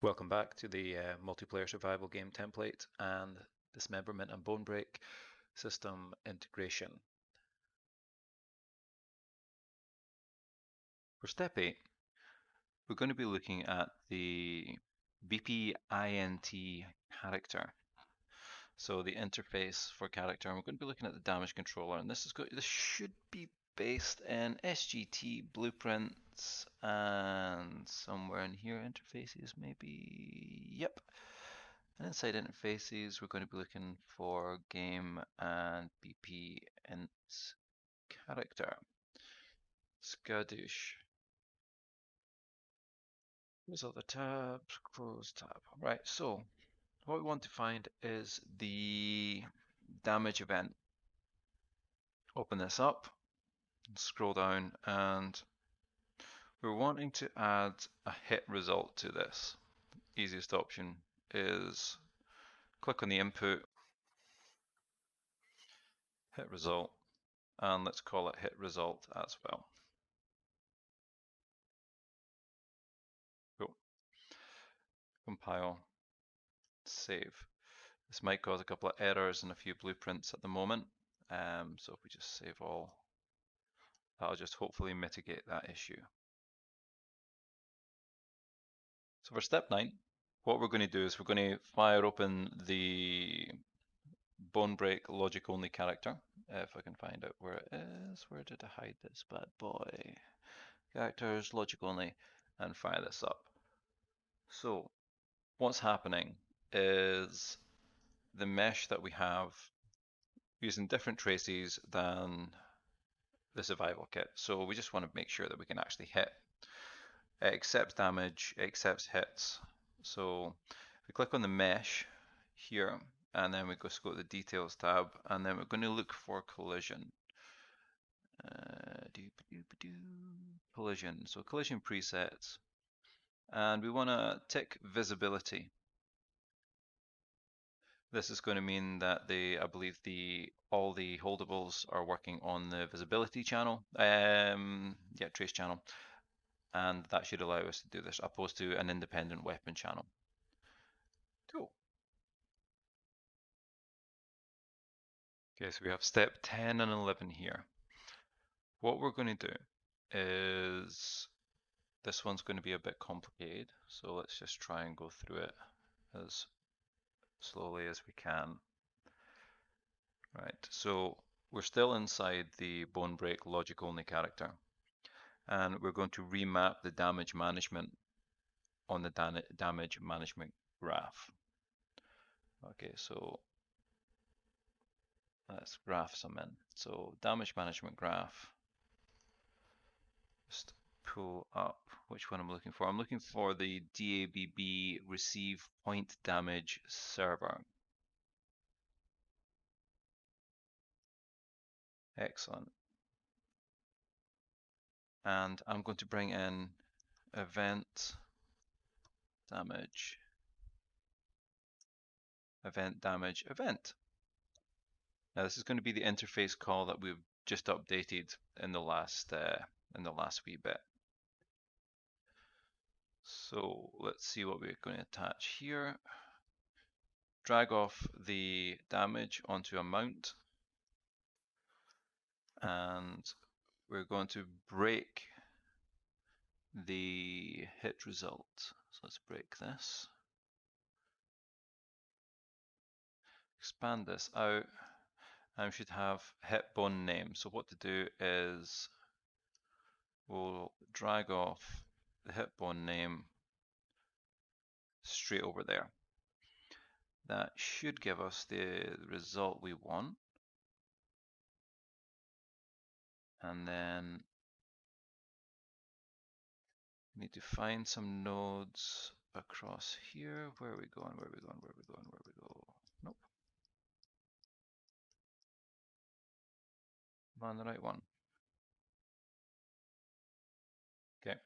Welcome back to the multiplayer survival game template and Dismemberment and BoneBreak system integration. For step 8, we're going to be looking at the BPINT character. So the interface for character, and we're going to be looking at the damage controller, and this should be based in SGT blueprints and somewhere in here interfaces maybe. Yep. And inside interfaces, we're going to be looking for game and BP int character. Skadoosh. Close all the tabs, close tab. Right, so what we want to find is the damage event. Open this up, scroll down, and we're wanting to add a hit result to this. Easiest option is click on the input, hit result, and let's call it hit result as well. Cool. Compile, save. This might cause a couple of errors and a few blueprints at the moment. So if we just save all, that'll just hopefully mitigate that issue. So for step 9, what we're going to do is we're going to fire open the BoneBreak logic only character. If I can find out where it is. Where did I hide this bad boy? Characters, logic only, and fire this up. So what's happening is the mesh that we have using different traces than the survival kit. So we just want to make sure that we can actually hit. It accepts damage, it accepts hits. So we click on the mesh here, and then we go to the details tab, and then we're going to look for collision. Collision, so collision presets. And we want to tick visibility. This is going to mean that I believe all the holdables are working on the visibility channel, trace channel, and that should allow us to do this, opposed to an independent weapon channel. Cool. Okay, so we have step 10 and 11 here. What we're going to do is, this one's going to be a bit complicated, so let's just try and go through it as slowly as we can. Right, so we're still inside the BoneBreak logic only character, and we're going to remap the damage management on the damage management graph. Okay, so let's graph some in. So damage management graph, just pull up which one I'm looking for. I'm looking for the DABB receive point damage server. Excellent. And I'm going to bring in event damage, event. Now this is going to be the interface call that we've just updated in the last wee bit. So let's see what we're going to attach here. Drag off the damage onto a mount, and we're going to break the hit result. So let's break this. Expand this out, and we should have hit bone name. So what to do is we'll drag off the hit bone name straight over there. That should give us the result we want. And then we need to find some nodes across here. Where are we going? Where are we going? Where are we going? Where are we go? Nope. I'm on the right one. Okay.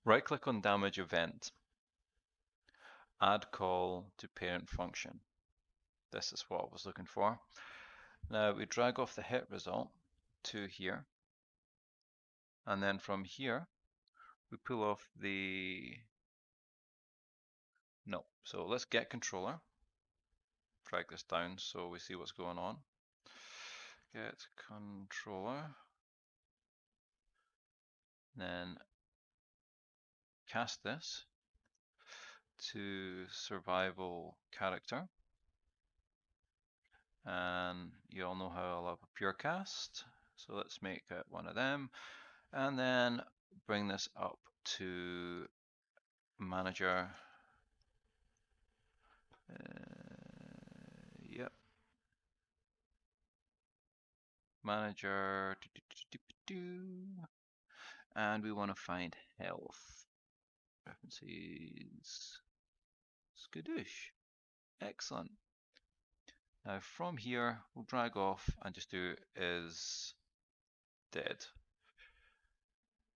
Right click on damage event. Add call to parent function. This is what I was looking for. Now we drag off the hit result to here. And then from here, we pull off the No. So let's get controller. Drag this down so we see what's going on. Get controller. Then cast this to survival character. And you all know how I love a pure cast. So let's make it one of them. And then bring this up to manager. Yep. Manager. And we want to find health. References. Skadoosh. Excellent. Now from here, we'll drag off and just do is dead.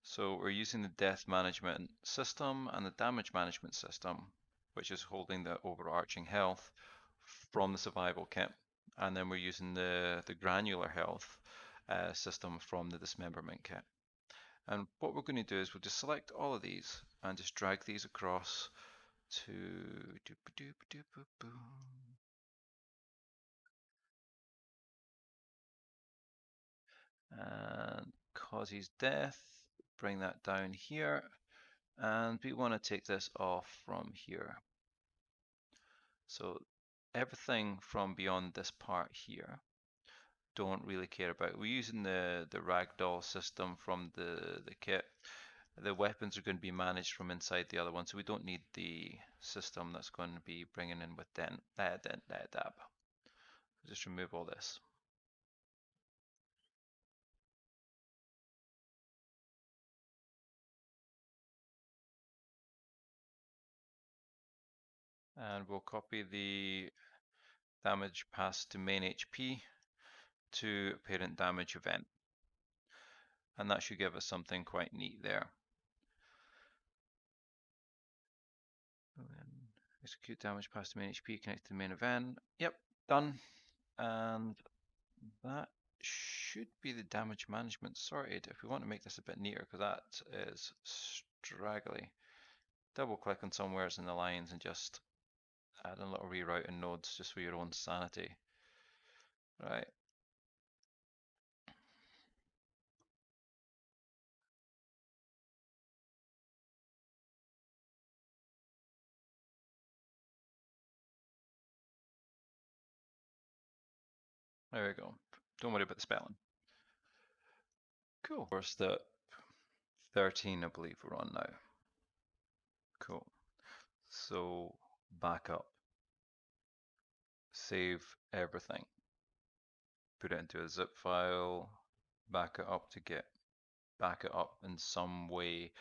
So we're using the death management system and the damage management system, which is holding the overarching health from the survival kit. And then we're using the granular health system from the dismemberment kit. And what we're going to do is we'll just select all of these and just drag these across to and causes death, bring that down here, and we want to take this off from here. So everything from beyond this part here, don't really care about. We're using the ragdoll system from the kit. The weapons are going to be managed from inside the other one, so we don't need the system that's going to be bringing in with DABB. Just remove all this. And we'll copy the damage passed to main HP to parent damage event. And that should give us something quite neat there. Execute damage passed to main HP, connect to the main event. Yep, done. And that should be the damage management sorted. If we want to make this a bit neater, because that is straggly, double click on somewheres in the lines and just add in little rerouting nodes just for your own sanity. Right. There we go. Don't worry about the spelling. Cool. We're step 13, I believe we're on now. Cool. So back up. Save everything. Put it into a zip file. Back it up to Git. Back it up in some way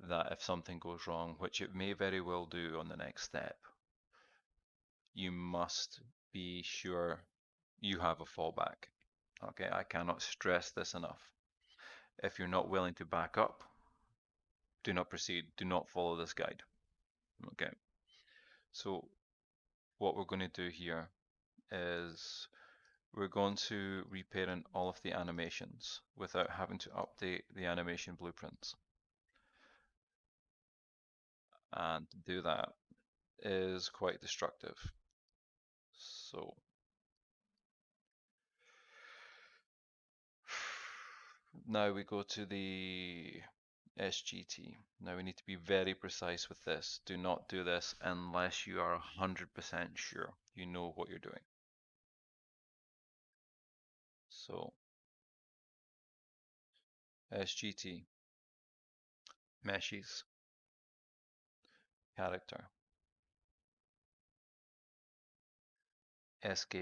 that if something goes wrong, which it may very well do on the next step, you must be sure you have a fallback. Okay, I cannot stress this enough. If you're not willing to back up, do not proceed. Do not follow this guide. Okay, so what we're going to do here is we're going to reparent all of the animations without having to update the animation blueprints. And to do that is quite destructive. So now we go to the SGT. Now we need to be very precise with this. Do not do this unless you are 100% sure you know what you're doing. So SGT, meshes, character, SK,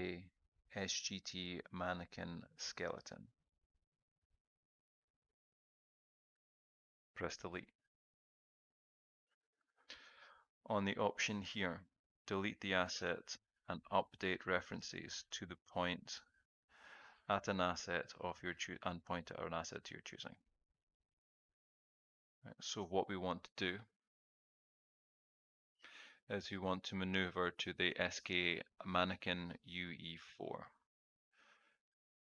SGT, mannequin, skeleton. Press delete. On the option here, delete the asset and update references to the point at an asset of your choosing and point at an asset you're choosing. Right, so what we want to do is we want to maneuver to the SK mannequin UE4.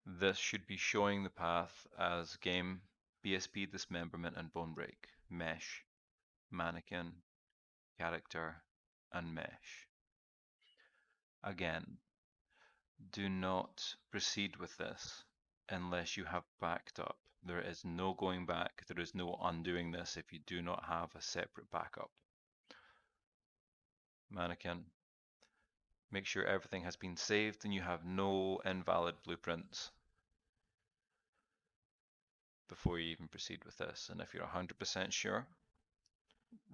This should be showing the path as game, BSP, Dismemberment, and BoneBreak, mesh, mannequin, character, and mesh. Again, do not proceed with this unless you have backed up. There is no going back. There is no undoing this if you do not have a separate backup. Mannequin. Make sure everything has been saved and you have no invalid blueprints before you even proceed with this. And if you're 100% sure,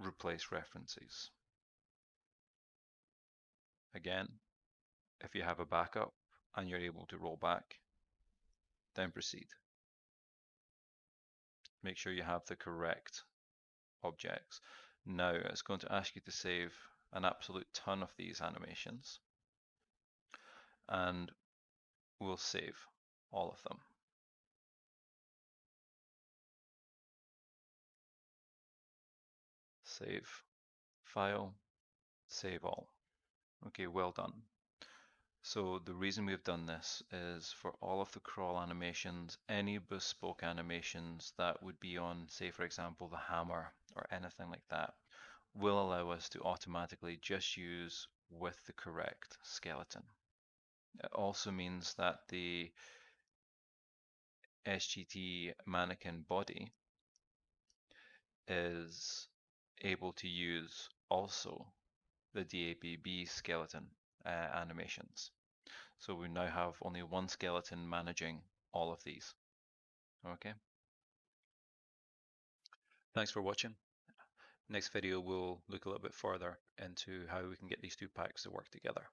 replace references. Again, if you have a backup and you're able to roll back, then proceed. Make sure you have the correct objects. Now it's going to ask you to save an absolute ton of these animations, and we'll save all of them. Save, file, save all. Okay, well done. So the reason we've done this is for all of the crawl animations, any bespoke animations that would be on, say for example, the hammer or anything like that, will allow us to automatically just use with the correct skeleton. It also means that the SGT mannequin body is able to use also the DABB skeleton animations. So we now have only one skeleton managing all of these. Okay. Thanks for watching. Next video we'll look a little bit further into how we can get these two packs to work together.